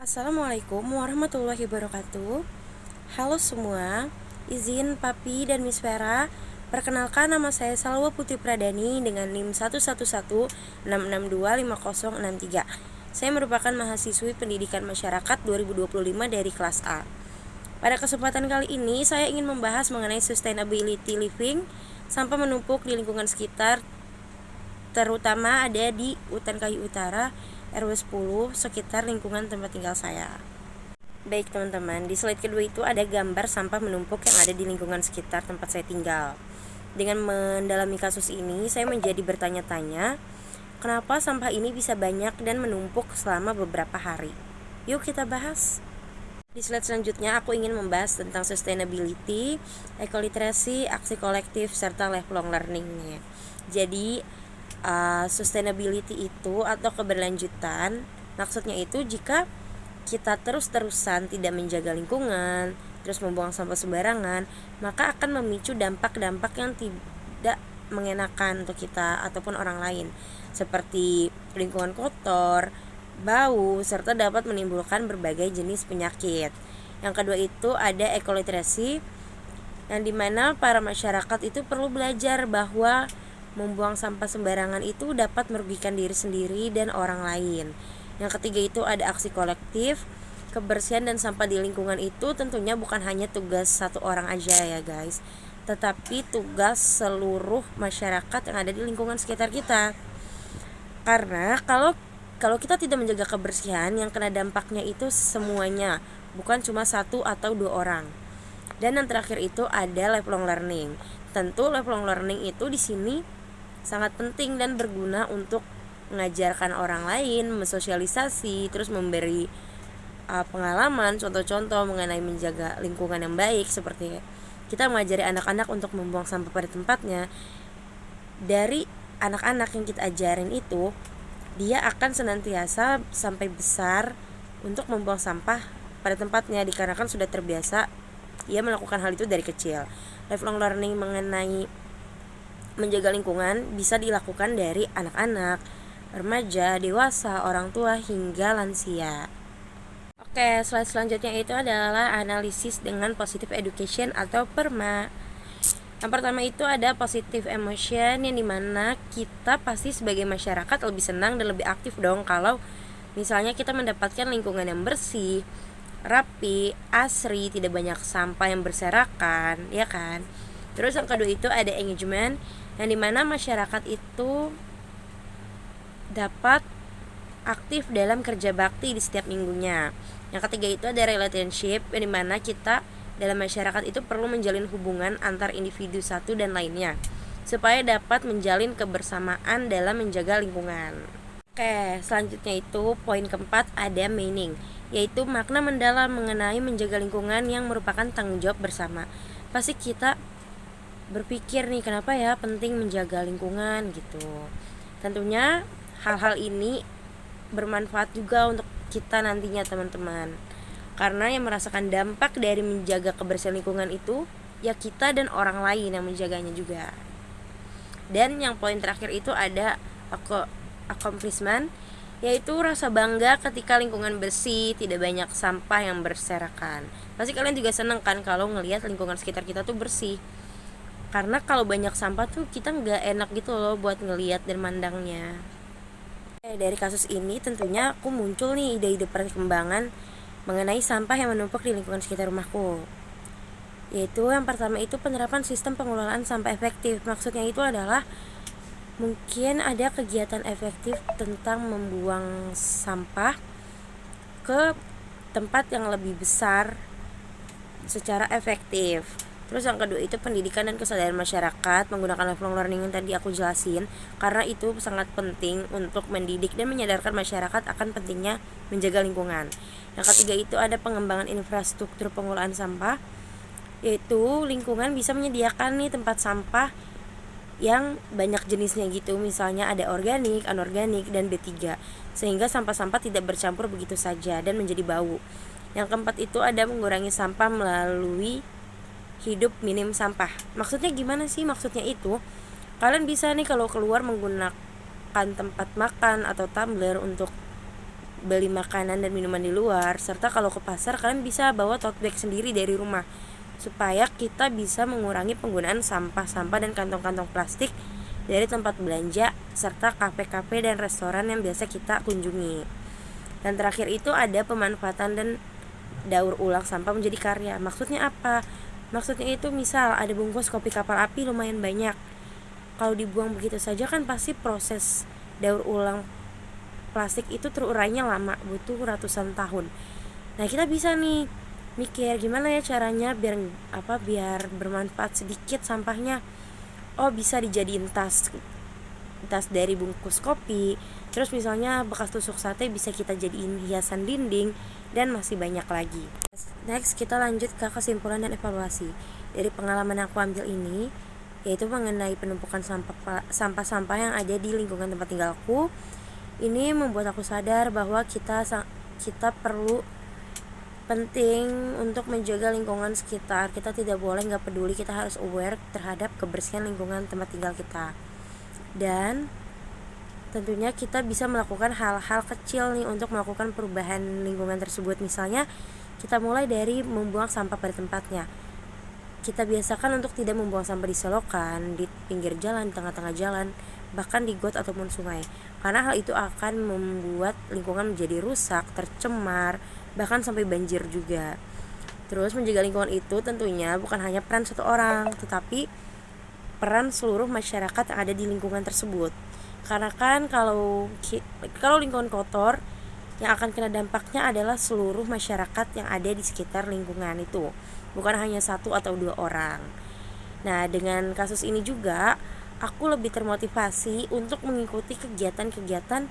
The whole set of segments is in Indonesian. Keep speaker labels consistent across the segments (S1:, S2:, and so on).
S1: Assalamualaikum warahmatullahi wabarakatuh. Halo semua, izin Papi dan Miss Vera, perkenalkan nama saya Salwa Putri Pradani dengan NIM 11166625063. Saya merupakan mahasiswi Pendidikan Masyarakat 2025 dari kelas A. Pada kesempatan kali ini saya ingin membahas mengenai sustainability living, sampah menumpuk di lingkungan sekitar, terutama ada di Utan Kayu Utara, RW 10, sekitar lingkungan tempat tinggal saya. Baik teman-teman, di slide kedua itu ada gambar sampah menumpuk yang ada di lingkungan sekitar tempat saya tinggal. Dengan mendalami kasus ini, saya menjadi bertanya-tanya, kenapa sampah ini bisa banyak dan menumpuk selama beberapa hari? Yuk kita bahas. Di slide selanjutnya aku ingin membahas tentang sustainability, ekoliterasi, aksi kolektif, serta lifelong learning. Jadi sustainability itu atau keberlanjutan, maksudnya itu jika kita terus-terusan tidak menjaga lingkungan, terus membuang sampah sembarangan, maka akan memicu dampak-dampak yang tidak mengenakan untuk kita ataupun orang lain, seperti lingkungan kotor, bau, serta dapat menimbulkan berbagai jenis penyakit. Yang kedua itu ada ekoliterasi, yang dimana para masyarakat itu perlu belajar bahwa membuang sampah sembarangan itu dapat merugikan diri sendiri dan orang lain. Yang ketiga itu ada aksi kolektif. Kebersihan dan sampah di lingkungan itu tentunya bukan hanya tugas satu orang aja ya guys, tetapi tugas seluruh masyarakat yang ada di lingkungan sekitar kita. Karena kalau kita tidak menjaga kebersihan, yang kena dampaknya itu semuanya, bukan cuma satu atau dua orang. Dan yang terakhir itu ada lifelong learning. Tentu lifelong learning itu di sini sangat penting dan berguna untuk mengajarkan orang lain, mensosialisasi, terus memberi pengalaman, contoh-contoh mengenai menjaga lingkungan yang baik, seperti kita mengajari anak-anak untuk membuang sampah pada tempatnya. Dari anak-anak yang kita ajarin itu, dia akan senantiasa sampai besar untuk membuang sampah pada tempatnya, dikarenakan sudah terbiasa ia melakukan hal itu dari kecil. Lifelong learning mengenai menjaga lingkungan bisa dilakukan dari anak-anak, remaja, dewasa, orang tua, hingga lansia. Oke, slide selanjutnya itu adalah analisis dengan positive education atau PERMA. Yang pertama itu ada positive emotion, yang dimana kita pasti sebagai masyarakat lebih senang dan lebih aktif dong kalau misalnya kita mendapatkan lingkungan yang bersih, rapi, asri, tidak banyak sampah yang berserakan, ya kan? Terus yang kedua itu ada engagement, yang dimana masyarakat itu dapat aktif dalam kerja bakti di setiap minggunya. Yang ketiga itu ada relationship, yang dimana kita dalam masyarakat itu perlu menjalin hubungan antar individu satu dan lainnya, supaya dapat menjalin kebersamaan dalam menjaga lingkungan. Oke, selanjutnya itu poin keempat ada meaning, yaitu makna mendalam mengenai menjaga lingkungan yang merupakan tanggung jawab bersama. Pasti kita berpikir nih, kenapa ya penting menjaga lingkungan gitu. Tentunya hal-hal ini bermanfaat juga untuk kita nantinya teman-teman, karena yang merasakan dampak dari menjaga kebersihan lingkungan itu ya kita dan orang lain yang menjaganya juga. Dan yang poin terakhir itu ada accomplishment, yaitu rasa bangga ketika lingkungan bersih, tidak banyak sampah yang berserakan. Pasti kalian juga seneng kan kalau ngelihat lingkungan sekitar kita tuh bersih. Karena kalau banyak sampah tuh kita nggak enak gitu loh buat ngelihat dan mandangnya. Dari kasus ini tentunya aku muncul nih ide-ide perkembangan mengenai sampah yang menumpuk di lingkungan sekitar rumahku. Yaitu yang pertama itu penerapan sistem pengelolaan sampah efektif. Maksudnya itu adalah mungkin ada kegiatan efektif tentang membuang sampah ke tempat yang lebih besar secara efektif. Terus yang kedua itu pendidikan dan kesadaran masyarakat menggunakan lifelong learning yang tadi aku jelasin, karena itu sangat penting untuk mendidik dan menyadarkan masyarakat akan pentingnya menjaga lingkungan. Yang ketiga itu ada pengembangan infrastruktur pengolahan sampah, yaitu lingkungan bisa menyediakan nih tempat sampah yang banyak jenisnya gitu, misalnya ada organik, anorganik, dan B3, sehingga sampah-sampah tidak bercampur begitu saja dan menjadi bau. Yang keempat itu ada mengurangi sampah melalui hidup minim sampah. Maksudnya gimana sih? Maksudnya itu kalian bisa nih kalau keluar menggunakan tempat makan atau tumbler untuk beli makanan dan minuman di luar, serta kalau ke pasar kalian bisa bawa tote bag sendiri dari rumah supaya kita bisa mengurangi penggunaan sampah-sampah dan kantong-kantong plastik dari tempat belanja serta kafe-kafe dan restoran yang biasa kita kunjungi. Dan terakhir itu ada pemanfaatan dan daur ulang sampah menjadi karya. Maksudnya apa? Maksudnya itu misal ada bungkus kopi kapal api lumayan banyak. Kalau dibuang begitu saja kan pasti proses daur ulang plastik itu terurainya lama, butuh ratusan tahun. Nah, kita bisa nih mikir gimana ya caranya biar bermanfaat sedikit sampahnya. Oh, bisa dijadiin tas dari bungkus kopi. Terus misalnya bekas tusuk sate bisa kita jadiin hiasan dinding dan masih banyak lagi. Next, kita lanjut ke kesimpulan dan evaluasi. Dari pengalaman yang aku ambil ini, yaitu mengenai penumpukan sampah-sampah yang ada di lingkungan tempat tinggalku. Ini membuat aku sadar bahwa kita perlu penting untuk menjaga lingkungan sekitar. Kita tidak boleh nggak peduli, kita harus aware terhadap kebersihan lingkungan tempat tinggal kita. Dan tentunya kita bisa melakukan hal-hal kecil nih untuk melakukan perubahan lingkungan tersebut. Misalnya kita mulai dari membuang sampah pada tempatnya. Kita biasakan untuk tidak membuang sampah di selokan, di pinggir jalan, di tengah-tengah jalan, bahkan di got ataupun sungai. Karena hal itu akan membuat lingkungan menjadi rusak, tercemar, bahkan sampai banjir juga. Terus menjaga lingkungan itu tentunya bukan hanya peran satu orang, tetapi peran seluruh masyarakat yang ada di lingkungan tersebut. Karena kan kalau lingkungan kotor, yang akan kena dampaknya adalah seluruh masyarakat yang ada di sekitar lingkungan itu, bukan hanya satu atau dua orang. Nah, dengan kasus ini juga aku lebih termotivasi untuk mengikuti kegiatan-kegiatan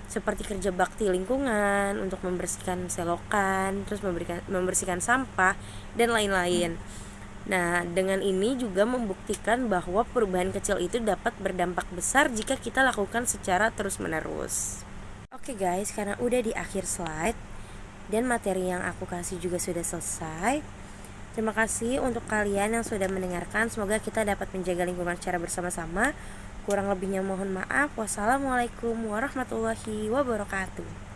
S1: seperti kerja bakti lingkungan, untuk membersihkan selokan, terus membersihkan sampah dan lain-lain. Nah, dengan ini juga membuktikan bahwa perubahan kecil itu dapat berdampak besar jika kita lakukan secara terus-menerus. Oke guys, karena udah di akhir slide dan materi yang aku kasih juga sudah selesai. Terima kasih untuk kalian yang sudah mendengarkan. Semoga kita dapat menjaga lingkungan secara bersama-sama. Kurang lebihnya mohon maaf. Wassalamualaikum warahmatullahi wabarakatuh.